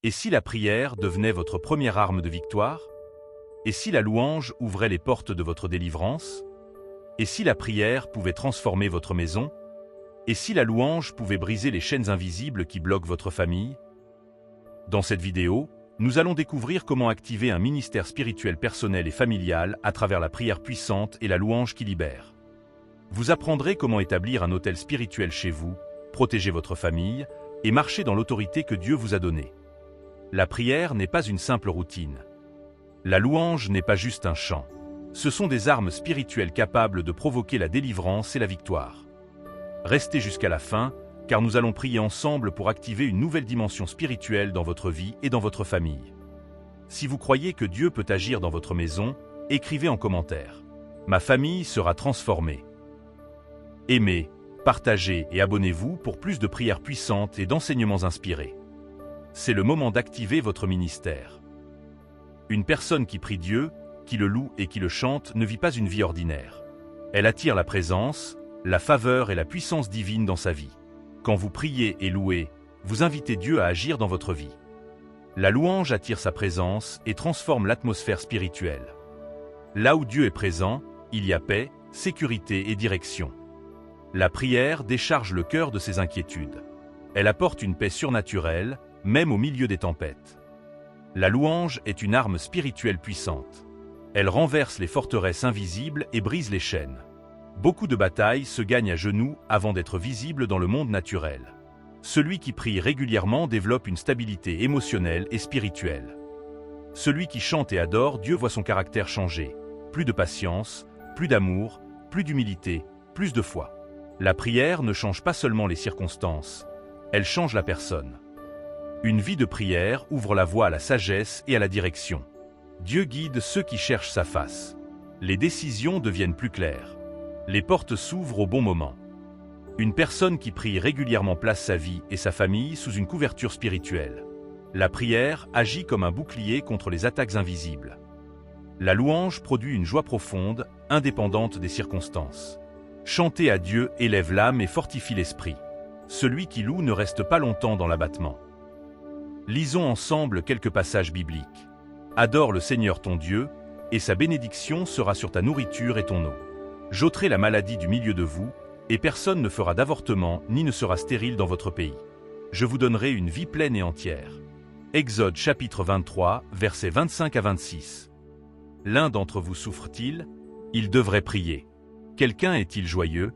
Et si la prière devenait votre première arme de victoire? Et si la louange ouvrait les portes de votre délivrance? Et si la prière pouvait transformer votre maison? Et si la louange pouvait briser les chaînes invisibles qui bloquent votre famille? Dans cette vidéo, nous allons découvrir comment activer un ministère spirituel personnel et familial à travers la prière puissante et la louange qui libère. Vous apprendrez comment établir un autel spirituel chez vous, protéger votre famille et marcher dans l'autorité que Dieu vous a donnée. La prière n'est pas une simple routine. La louange n'est pas juste un chant. Ce sont des armes spirituelles capables de provoquer la délivrance et la victoire. Restez jusqu'à la fin, car nous allons prier ensemble pour activer une nouvelle dimension spirituelle dans votre vie et dans votre famille. Si vous croyez que Dieu peut agir dans votre maison, écrivez en commentaire. Ma famille sera transformée. Aimez, partagez et abonnez-vous pour plus de prières puissantes et d'enseignements inspirés. C'est le moment d'activer votre ministère. Une personne qui prie Dieu, qui le loue et qui le chante ne vit pas une vie ordinaire. Elle attire la présence, la faveur et la puissance divine dans sa vie. Quand vous priez et louez, vous invitez Dieu à agir dans votre vie. La louange attire sa présence et transforme l'atmosphère spirituelle. Là où Dieu est présent, il y a paix, sécurité et direction. La prière décharge le cœur de ses inquiétudes. Elle apporte une paix surnaturelle, même au milieu des tempêtes. La louange est une arme spirituelle puissante. Elle renverse les forteresses invisibles et brise les chaînes. Beaucoup de batailles se gagnent à genoux avant d'être visibles dans le monde naturel. Celui qui prie régulièrement développe une stabilité émotionnelle et spirituelle. Celui qui chante et adore Dieu voit son caractère changer. Plus de patience, plus d'amour, plus d'humilité, plus de foi. La prière ne change pas seulement les circonstances, elle change la personne. Une vie de prière ouvre la voie à la sagesse et à la direction. Dieu guide ceux qui cherchent sa face. Les décisions deviennent plus claires. Les portes s'ouvrent au bon moment. Une personne qui prie régulièrement place sa vie et sa famille sous une couverture spirituelle. La prière agit comme un bouclier contre les attaques invisibles. La louange produit une joie profonde, indépendante des circonstances. Chanter à Dieu élève l'âme et fortifie l'esprit. Celui qui loue ne reste pas longtemps dans l'abattement. Lisons ensemble quelques passages bibliques. Adore le Seigneur ton Dieu, et sa bénédiction sera sur ta nourriture et ton eau. J'ôterai la maladie du milieu de vous, et personne ne fera d'avortement ni ne sera stérile dans votre pays. Je vous donnerai une vie pleine et entière. Exode chapitre 23, versets 25 à 26. L'un d'entre vous souffre-t-il? Il devrait prier. Quelqu'un est-il joyeux?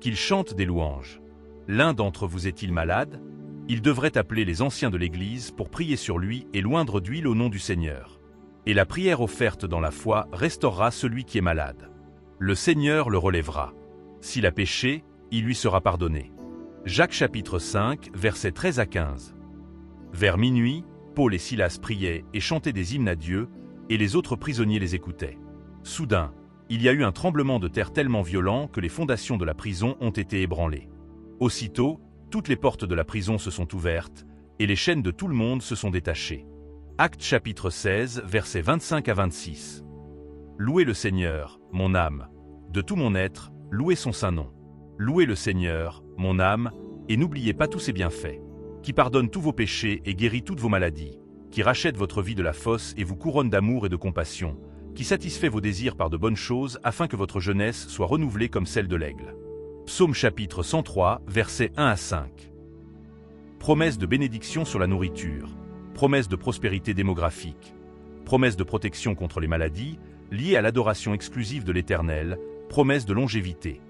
Qu'il chante des louanges. L'un d'entre vous est-il malade? Il devrait appeler les anciens de l'Église pour prier sur lui et l'oindre d'huile au nom du Seigneur. Et la prière offerte dans la foi restaurera celui qui est malade. Le Seigneur le relèvera. S'il a péché, il lui sera pardonné. Jacques chapitre 5, versets 13 à 15. Vers minuit, Paul et Silas priaient et chantaient des hymnes à Dieu, et les autres prisonniers les écoutaient. Soudain, il y a eu un tremblement de terre tellement violent que les fondations de la prison ont été ébranlées. Aussitôt, toutes les portes de la prison se sont ouvertes, et les chaînes de tout le monde se sont détachées. Actes chapitre 16, versets 25 à 26. Louez le Seigneur, mon âme. De tout mon être, louez son saint nom. Louez le Seigneur, mon âme, et n'oubliez pas tous ses bienfaits. Qui pardonne tous vos péchés et guérit toutes vos maladies. Qui rachète votre vie de la fosse et vous couronne d'amour et de compassion. Qui satisfait vos désirs par de bonnes choses afin que votre jeunesse soit renouvelée comme celle de l'aigle. Psaume chapitre 103, versets 1 à 5. Promesse de bénédiction sur la nourriture, promesse de prospérité démographique, promesse de protection contre les maladies, liée à l'adoration exclusive de l'Éternel, promesse de longévité.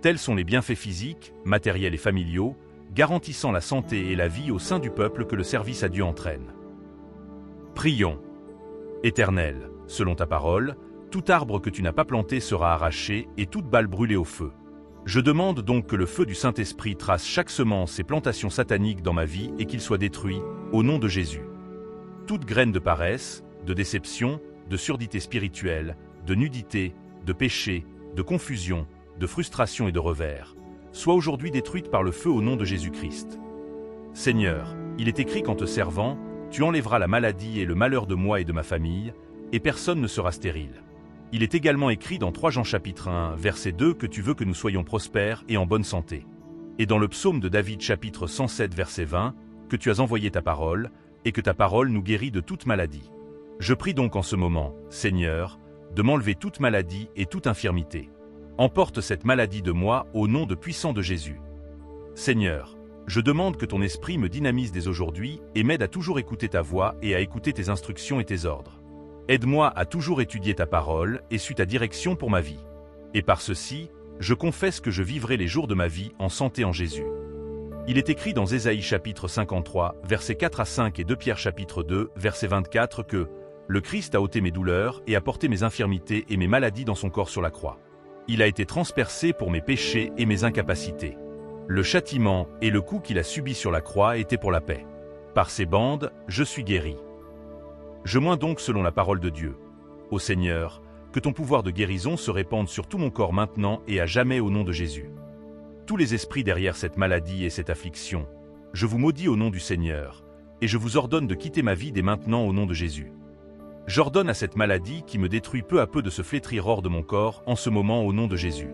Tels sont les bienfaits physiques, matériels et familiaux, garantissant la santé et la vie au sein du peuple que le service à Dieu entraîne. Prions. Éternel, selon ta parole, tout arbre que tu n'as pas planté sera arraché et toute balle brûlée au feu. Je demande donc que le feu du Saint-Esprit trace chaque semence et plantation satanique dans ma vie et qu'il soit détruit, au nom de Jésus. Toute graine de paresse, de déception, de surdité spirituelle, de nudité, de péché, de confusion, de frustration et de revers, soit aujourd'hui détruite par le feu au nom de Jésus-Christ. Seigneur, il est écrit qu'en te servant, tu enlèveras la maladie et le malheur de moi et de ma famille, et personne ne sera stérile. Il est également écrit dans 3 Jean chapitre 1, verset 2 que tu veux que nous soyons prospères et en bonne santé. Et dans le psaume de David chapitre 107 verset 20, que tu as envoyé ta parole, et que ta parole nous guérit de toute maladie. Je prie donc en ce moment, Seigneur, de m'enlever toute maladie et toute infirmité. Emporte cette maladie de moi au nom puissant de Jésus. Seigneur, je demande que ton esprit me dynamise dès aujourd'hui et m'aide à toujours écouter ta voix et à écouter tes instructions et tes ordres. Aide-moi à toujours étudier ta parole et suis ta direction pour ma vie. Et par ceci, je confesse que je vivrai les jours de ma vie en santé en Jésus. Il est écrit dans Ésaïe chapitre 53, versets 4 à 5 et 2 Pierre chapitre 2, verset 24 que « Le Christ a ôté mes douleurs et a porté mes infirmités et mes maladies dans son corps sur la croix. Il a été transpercé pour mes péchés et mes incapacités. Le châtiment et le coup qu'il a subi sur la croix étaient pour la paix. Par ses bandes, je suis guéri. » Je moins donc selon la parole de Dieu. Ô Seigneur, que ton pouvoir de guérison se répande sur tout mon corps maintenant et à jamais au nom de Jésus. Tous les esprits derrière cette maladie et cette affliction, je vous maudis au nom du Seigneur, et je vous ordonne de quitter ma vie dès maintenant au nom de Jésus. J'ordonne à cette maladie qui me détruit peu à peu de se flétrir hors de mon corps en ce moment au nom de Jésus.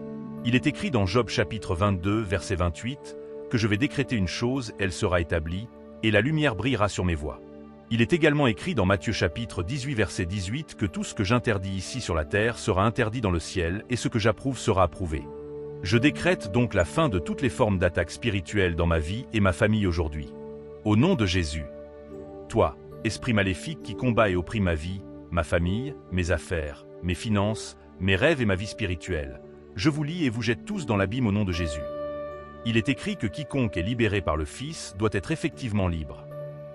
Il est écrit dans Job chapitre 22, verset 28, que je vais décréter une chose, elle sera établie, et la lumière brillera sur mes voies. Il est également écrit dans Matthieu chapitre 18 verset 18 que tout ce que j'interdis ici sur la terre sera interdit dans le ciel et ce que j'approuve sera approuvé. Je décrète donc la fin de toutes les formes d'attaques spirituelles dans ma vie et ma famille aujourd'hui. Au nom de Jésus. Toi, esprit maléfique qui combat et opprime ma vie, ma famille, mes affaires, mes finances, mes rêves et ma vie spirituelle, je vous lie et vous jette tous dans l'abîme au nom de Jésus. Il est écrit que quiconque est libéré par le Fils doit être effectivement libre.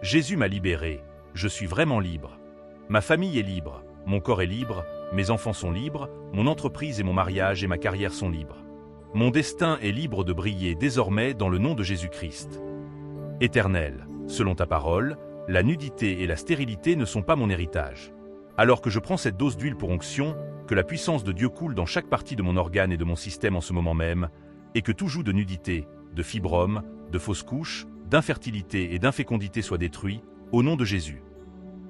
Jésus m'a libéré, je suis vraiment libre. Ma famille est libre, mon corps est libre, mes enfants sont libres, mon entreprise et mon mariage et ma carrière sont libres. Mon destin est libre de briller désormais dans le nom de Jésus-Christ. Éternel, selon ta parole, la nudité et la stérilité ne sont pas mon héritage. Alors que je prends cette dose d'huile pour onction, que la puissance de Dieu coule dans chaque partie de mon organe et de mon système en ce moment même, et que tout joug de nudité, de fibrome, de fausses couches, d'infertilité et d'infécondité soit détruit, au nom de Jésus.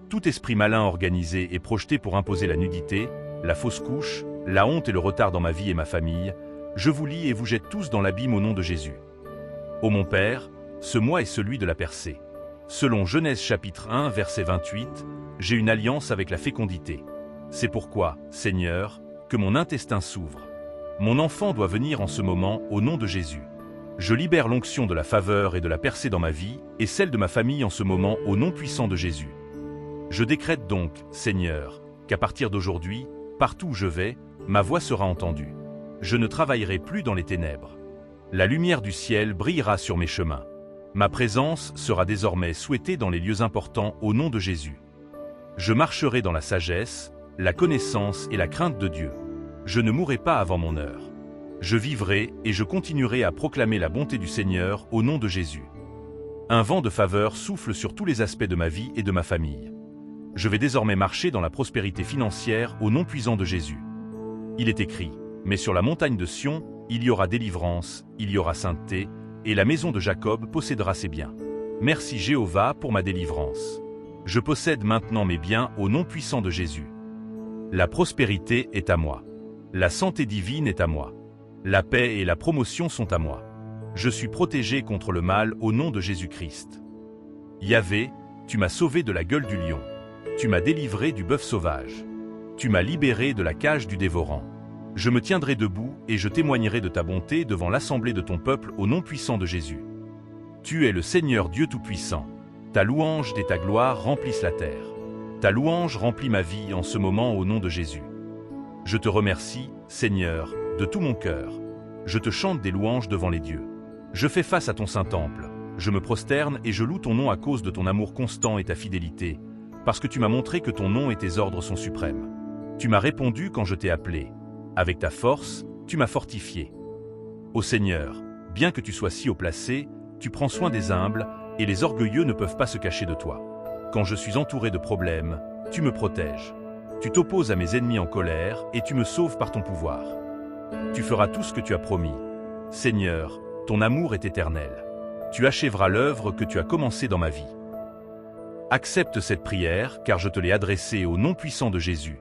Tout esprit malin organisé et projeté pour imposer la nudité, la fausse couche, la honte et le retard dans ma vie et ma famille, je vous lie et vous jette tous dans l'abîme au nom de Jésus. Ô mon Père, ce mois est celui de la percée. Selon Genèse chapitre 1 verset 28, j'ai une alliance avec la fécondité. C'est pourquoi, Seigneur, que mon intestin s'ouvre. Mon enfant doit venir en ce moment au nom de Jésus. Je libère l'onction de la faveur et de la percée dans ma vie et celle de ma famille en ce moment au nom puissant de Jésus. Je décrète donc, Seigneur, qu'à partir d'aujourd'hui, partout où je vais, ma voix sera entendue. Je ne travaillerai plus dans les ténèbres. La lumière du ciel brillera sur mes chemins. Ma présence sera désormais souhaitée dans les lieux importants au nom de Jésus. Je marcherai dans la sagesse, la connaissance et la crainte de Dieu. Je ne mourrai pas avant mon heure. Je vivrai et je continuerai à proclamer la bonté du Seigneur au nom de Jésus. Un vent de faveur souffle sur tous les aspects de ma vie et de ma famille. Je vais désormais marcher dans la prospérité financière au nom puissant de Jésus. Il est écrit, mais sur la montagne de Sion, il y aura délivrance, il y aura sainteté, et la maison de Jacob possédera ses biens. Merci Jéhovah pour ma délivrance. Je possède maintenant mes biens au nom puissant de Jésus. La prospérité est à moi. La santé divine est à moi. La paix et la promotion sont à moi. Je suis protégé contre le mal au nom de Jésus-Christ. Yahvé, tu m'as sauvé de la gueule du lion. Tu m'as délivré du bœuf sauvage. Tu m'as libéré de la cage du dévorant. Je me tiendrai debout et je témoignerai de ta bonté devant l'assemblée de ton peuple au nom puissant de Jésus. Tu es le Seigneur Dieu Tout-Puissant. Ta louange et ta gloire remplissent la terre. Ta louange remplit ma vie en ce moment au nom de Jésus. Je te remercie, Seigneur, de tout mon cœur. Je te chante des louanges devant les dieux. Je fais face à ton Saint-Temple. Je me prosterne et je loue ton nom à cause de ton amour constant et ta fidélité, parce que tu m'as montré que ton nom et tes ordres sont suprêmes. Tu m'as répondu quand je t'ai appelé. Avec ta force, tu m'as fortifié. Ô Seigneur, bien que tu sois si haut placé, tu prends soin des humbles, et les orgueilleux ne peuvent pas se cacher de toi. Quand je suis entouré de problèmes, tu me protèges. Tu t'opposes à mes ennemis en colère, et tu me sauves par ton pouvoir. Tu feras tout ce que tu as promis. Seigneur, ton amour est éternel. Tu achèveras l'œuvre que tu as commencée dans ma vie. Accepte cette prière, car je te l'ai adressée au nom puissant de Jésus.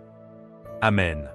Amen.